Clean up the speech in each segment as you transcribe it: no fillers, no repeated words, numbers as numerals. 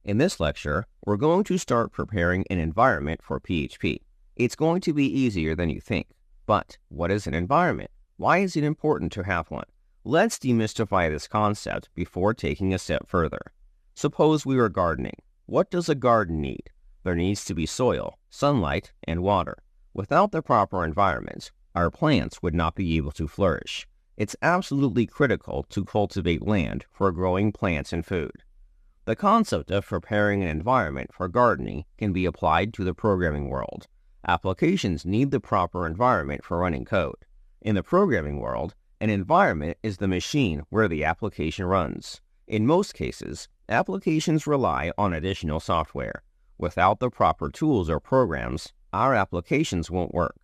In this lecture, we're going to start preparing an environment for PHP. It's going to be easier than you think. But what is an environment? Why is it important to have one? Let's demystify this concept before taking a step further. Suppose we were gardening. What does a garden need? There needs to be soil, sunlight, and water. Without the proper environment, our plants would not be able to flourish. It's absolutely critical to cultivate land for growing plants and food. The concept of preparing an environment for gardening can be applied to the programming world. Applications need the proper environment for running code. In the programming world, an environment is the machine where the application runs. In most cases, applications rely on additional software. Without the proper tools or programs, our applications won't work.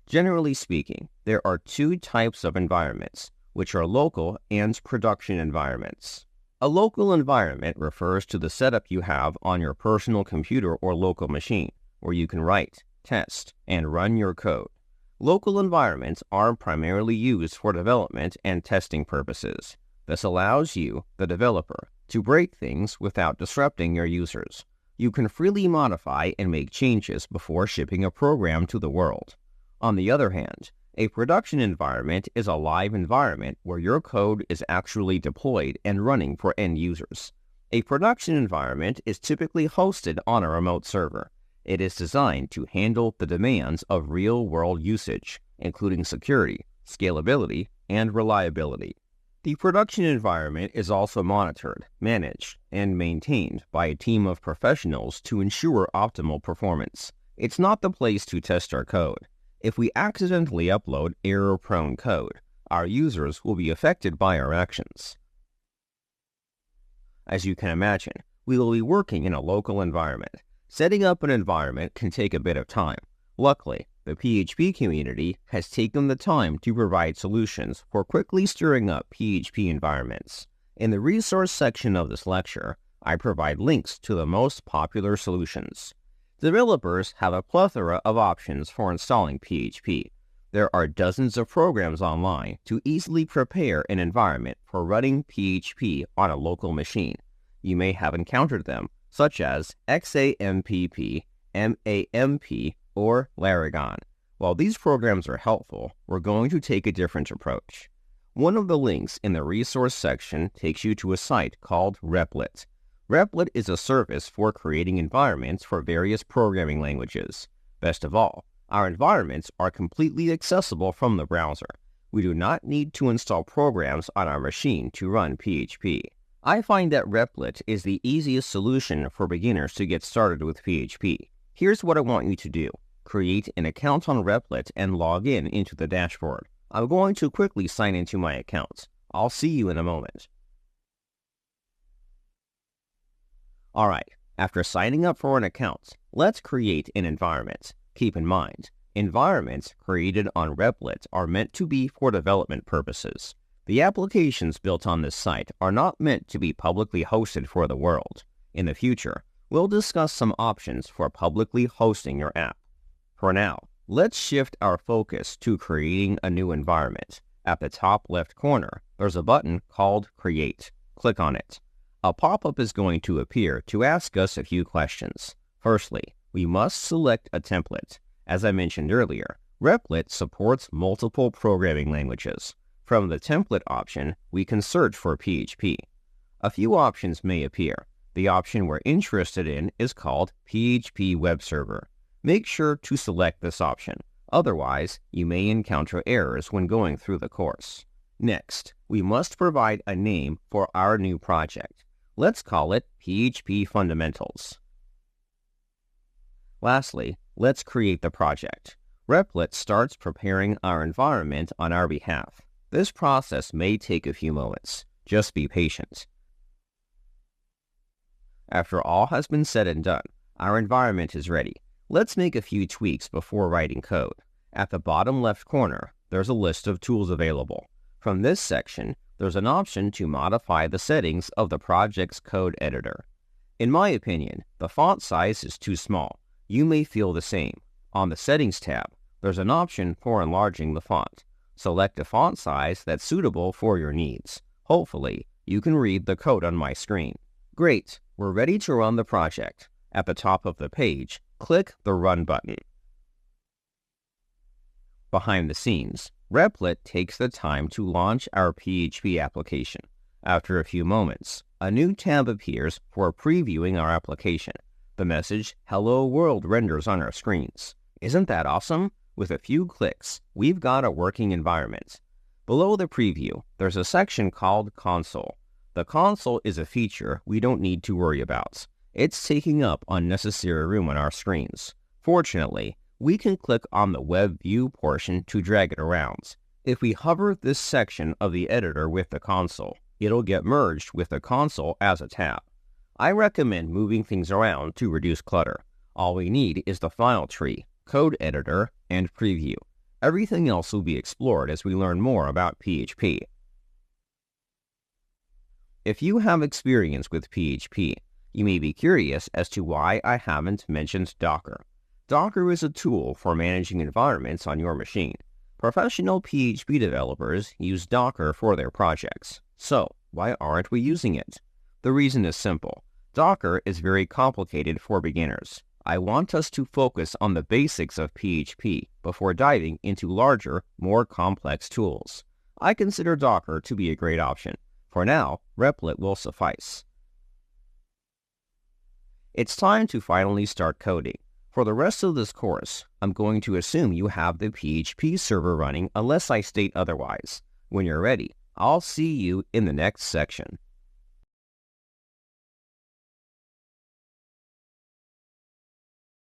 Generally speaking, there are two types of environments, which are local and production environments. A local environment refers to the setup you have on your personal computer or local machine, where you can write, test, and run your code. Local environments are primarily used for development and testing purposes. This allows you, the developer, to break things without disrupting your users. You can freely modify and make changes before shipping a program to the world. On the other hand, a production environment is a live environment where your code is actually deployed and running for end users. A production environment is typically hosted on a remote server. It is designed to handle the demands of real-world usage, including security, scalability, and reliability. The production environment is also monitored, managed, and maintained by a team of professionals to ensure optimal performance. It's not the place to test our code. If we accidentally upload error-prone code, our users will be affected by our actions. As you can imagine, we will be working in a local environment. Setting up an environment can take a bit of time. Luckily, the PHP community has taken the time to provide solutions for quickly stirring up PHP environments. In the resource section of this lecture, I provide links to the most popular solutions. Developers have a plethora of options for installing PHP. There are dozens of programs online to easily prepare an environment for running PHP on a local machine. You may have encountered them, such as XAMPP, MAMP, or Laragon. While these programs are helpful, we're going to take a different approach. One of the links in the resource section takes you to a site called Replit. Replit is a service for creating environments for various programming languages. Best of all, our environments are completely accessible from the browser. We do not need to install programs on our machine to run PHP. I find that Replit is the easiest solution for beginners to get started with PHP. Here's what I want you to do. Create an account on Replit and log in into the dashboard. I'm going to quickly sign into my account. I'll see you in a moment. Alright, after signing up for an account, let's create an environment. Keep in mind, environments created on Replit are meant to be for development purposes. The applications built on this site are not meant to be publicly hosted for the world. In the future, we'll discuss some options for publicly hosting your app. For now, let's shift our focus to creating a new environment. At the top left corner, there's a button called Create. Click on it. A pop-up is going to appear to ask us a few questions. Firstly, we must select a template. As I mentioned earlier, Replit supports multiple programming languages. From the template option, we can search for PHP. A few options may appear. The option we're interested in is called PHP Web Server. Make sure to select this option. Otherwise, you may encounter errors when going through the course. Next, we must provide a name for our new project. Let's call it PHP Fundamentals. Lastly, let's create the project. Replit starts preparing our environment on our behalf. This process may take a few moments. Just be patient. After all has been said and done, our environment is ready. Let's make a few tweaks before writing code. At the bottom left corner, there's a list of tools available. From this section, there's an option to modify the settings of the project's code editor. In my opinion, the font size is too small. You may feel the same. On the Settings tab, there's an option for enlarging the font. Select a font size that's suitable for your needs. Hopefully, you can read the code on my screen. Great! We're ready to run the project. At the top of the page, click the Run button. Behind the scenes, Replit takes the time to launch our PHP application. After a few moments, a new tab appears for previewing our application. The message, "Hello World," renders on our screens. Isn't that awesome? With a few clicks, we've got a working environment. Below the preview, there's a section called Console. The console is a feature we don't need to worry about. It's taking up unnecessary room on our screens. Fortunately, we can click on the Web View portion to drag it around. If we hover this section of the editor with the console, it'll get merged with the console as a tab. I recommend moving things around to reduce clutter. All we need is the file tree, code editor, and preview. Everything else will be explored as we learn more about PHP. If you have experience with PHP, you may be curious as to why I haven't mentioned Docker. Docker is a tool for managing environments on your machine. Professional PHP developers use Docker for their projects. So, why aren't we using it? The reason is simple. Docker is very complicated for beginners. I want us to focus on the basics of PHP before diving into larger, more complex tools. I consider Docker to be a great option. For now, Replit will suffice. It's time to finally start coding. For the rest of this course, I'm going to assume you have the PHP server running unless I state otherwise. When you're ready, I'll see you in the next section.